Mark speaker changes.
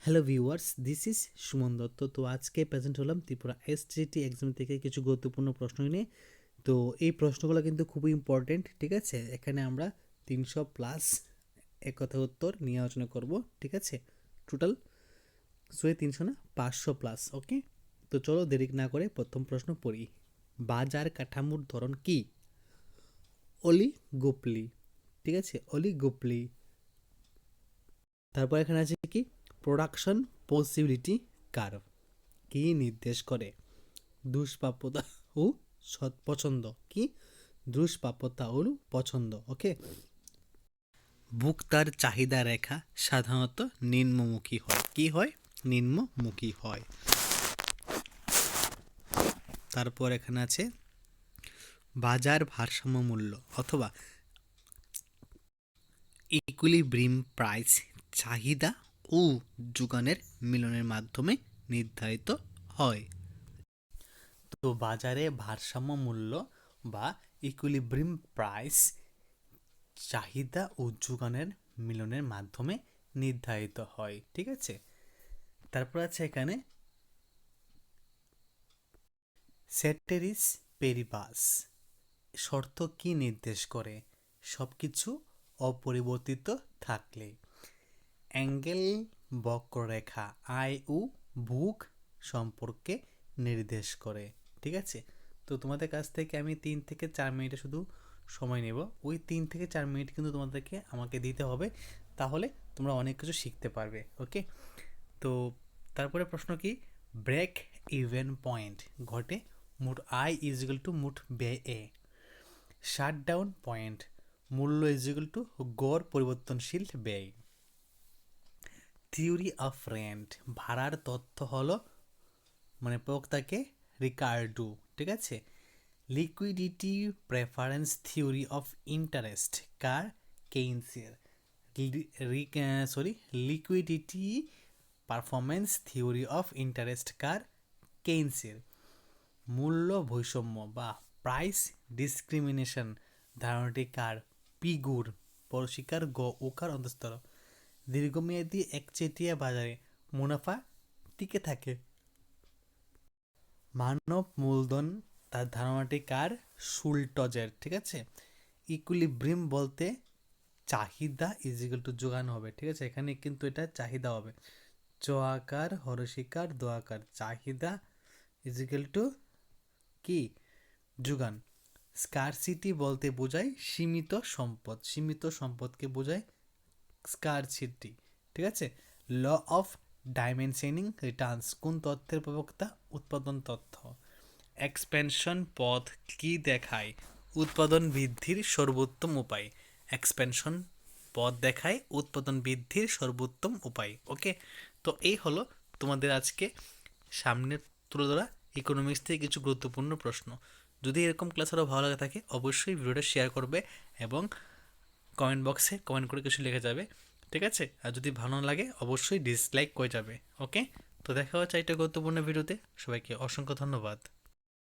Speaker 1: Hello viewers, this is Suman Dutta. তো আজকে present হলাম ত্রিপুরা এসজিটি এক্সাম থেকে কিছু গুরুত্বপূর্ণ প্রশ্ন নিয়ে। তো এই প্রশ্নগুলো কিন্তু খুবই ইম্পর্টেন্ট, ঠিক আছে। এখানে আমরা 300+ এক কথা উত্তর নিয়ে আলোচনা করব, ঠিক আছে। টোটাল 300 না, 500+। ওকে, তো চলো দেরি না করে প্রথম প্রশ্ন পড়ি। বাজার কাঠামোর ধরন কি? অলিগোপলি, ঠিক আছে, অলিগোপলি। তারপর এখানে আছে কি? প্রোডাকশন পসিবিলিটি কার্ভ কি নির্দেশ করে? দুষ্প্রাপ্যতা ও পছন্দ কি? দুষ্প্রাপ্যতা ও পছন্দ। ওকে, ভোক্তার চাহিদা রেখা সাধারণত নিম্নমুখী হয়। কি হয়? নিম্নমুখী হয়। তারপর এখানে আছে বাজার ভারসাম্য মূল্য অথবা ইকুইলিব্রিয়াম প্রাইস চাহিদা ও যোগানের মিলনের মাধ্যমে নির্ধারিত হয়। তো বাজারে ভারসাম্য মূল্য বা ইকুইলিব্রিয়াম প্রাইস চাহিদা ও যোগানের মিলনের মাধ্যমে নির্ধারিত হয়, ঠিক আছে। তারপর আছে এখানে সেটেরিস পেরিপাস শর্ত কি নির্দেশ করে? সবকিছু অপরিবর্তিত থাকলে। অ্যাঙ্গেল বক্ররেখা আয় ও ভোগ সম্পর্কে নির্দেশ করে, ঠিক আছে। তো তোমাদের কাছ থেকে আমি 3 থেকে 4 মিনিটে শুধু সময় নেব। ওই 3 থেকে 4 মিনিট কিন্তু তোমাদেরকে আমাকে দিতে হবে, তাহলে তোমরা অনেক কিছু শিখতে পারবে। ওকে, তো তারপরে প্রশ্ন কি? ব্রেক ইভেন পয়েন্ট ঘটে মোট আয় ইজ ইকুয়াল টু মোট ব্যয় এ। শাটডাউন পয়েন্ট মূল্য ইজ ইকুয়াল টু গড় পরিবর্তনশীল ব্যয়। থিওরি অফ রেন্ট ভাড়ার তথ্য হলো মানে প্রবক্তাকে রিকার্ডো, ঠিক আছে। Liquidity preference theory of interest কার? কেইনসের। Liquidity performance theory of interest কার? কেইনসের। মূল্য বৈষম্য বা প্রাইস ডিসক্রিমিনেশন ধারণাটি কার? পিগুর। পরশিকার গ ওকার অন্তস্তর। দীর্ঘমেয়াদী একচেটিয়া বাজারে মুনাফা টিকে থাকে। মানব মূলধন তার ধারণাটি কার? শুল্টজের, ঠিক আছে। ইকুইলিব্রিয়াম বলতে চাহিদা ইজ ইকুয়াল টু যোগান হবে, ঠিক আছে। এখানে কিন্তু এটা চাহিদা হবে। চ আকার হরশিকার দো আকার, চাহিদা ইজ ইকুয়াল টু কি? যোগান। স্কারসিটি বলতে বোঝায় সীমিত সম্পদ, সীমিত সম্পদকে বোঝায় স্কারসিটি, ঠিক আছে। ল অফ ডাইমেনশনিং রিটার্নস কোন তথ্যের প্রবক্তা? উৎপাদন তথ্য। এক্সপেনশন পথ কি দেখায়? উৎপাদন বৃদ্ধির সর্বোত্তম উপায়। এক্সপেনশন পথ দেখায় উৎপাদন বৃদ্ধির সর্বোত্তম উপায়। ওকে, তো এই হলো তোমাদের আজকে সামনের তুলে ধরা ইকোনমিক্স থেকে কিছু গুরুত্বপূর্ণ প্রশ্ন। যদি এরকম ক্লাস আরও ভালো লাগে থাকে অবশ্যই ভিডিওটা শেয়ার করবে এবং কমেন্ট বক্সে কমেন্ট করে কিছু লিখে যাবে, ঠিক আছে। আর যদি ভালো না লাগে অবশ্যই ডিসলাইক করে যাবে। ওকে, তো দেখা হচ্ছে একটা গুরুত্বপূর্ণ ভিডিওতে। সবাইকে অসংখ্য ধন্যবাদ।